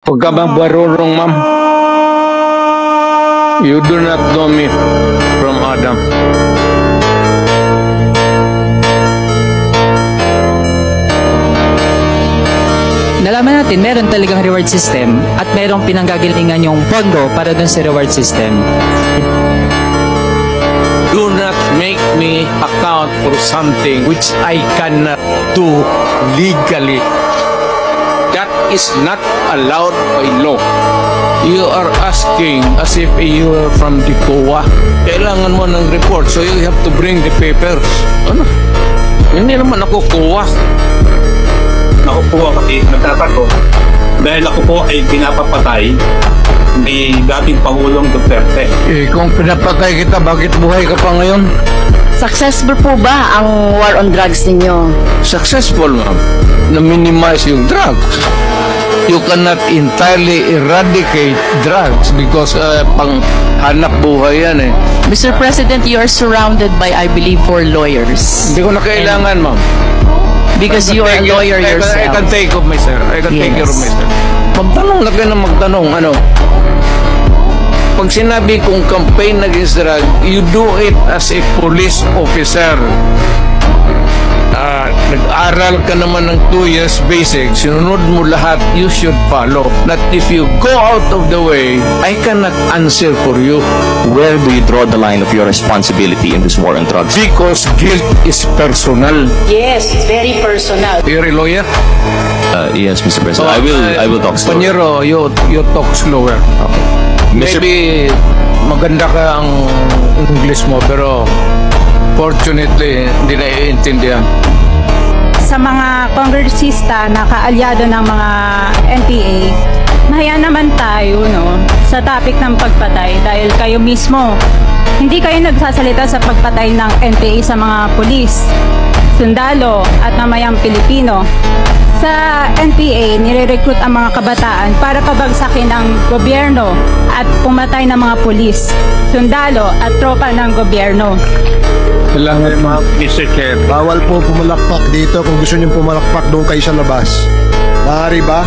Huwag ka bang barurong, ma'am? You do not know me from Adam. Nalaman natin, meron talagang reward system at merong pinanggagalingan yung pondo para dun sa reward system. Do not make me account for something which I cannot do legally. That is not allowed by law. You are asking as if you are from the COA. Kailangan mo ng report, so you have to bring the papers. Ano? Hindi naman ako COA. Ako po kasi nagtatanong dahil ako po ay pinapapatay ni dating Pangulong Duterte. Kung pinapatay kita, bakit buhay ka pa ngayon? Successful po ba ang war on drugs ninyo? Successful, ma'am. Na-minimize yung drugs. You cannot entirely eradicate drugs because pang hanap buhay yan eh. Mr. President, you are surrounded by, I believe, 4 lawyers. Hindi ko na kailangan, ma'am. Because you are a lawyer yourself. I can take of myself. I can take care of myself. Magtanong na kayo na magtanong. Ano? Pag sinabi kong campaign against drug, you do it as a police officer. Nag-aral ka naman ng 2 years basic, sinunod mo lahat, you should follow. That if you go out of the way, I cannot answer for you. Where do you draw the line of your responsibility in this war on drugs? Because guilt is personal. Yes, it's very personal. You're a lawyer? Yes, Mr. President. I will talk slower. Panyero, you talk slower. Okay. Maybe maganda ka ang English mo, pero fortunately, hindi naiintindihan. Sa mga kongresista na kaalyado ng mga NPA, mahaya naman tayo sa topic ng pagpatay dahil kayo mismo, hindi kayo nagsasalita sa pagpatay ng NPA sa mga pulis, sundalo at mamayang Pilipino. Sa NPA, nire-recruit ang mga kabataan para pabagsakin ang gobyerno at pumatay ng mga pulis, sundalo at tropa ng gobyerno. Kailangan, Mr. Chair. Bawal po pumalakpak dito. Kung gusto niyo pumalakpak, doon kayo sa labas. Maaari ba?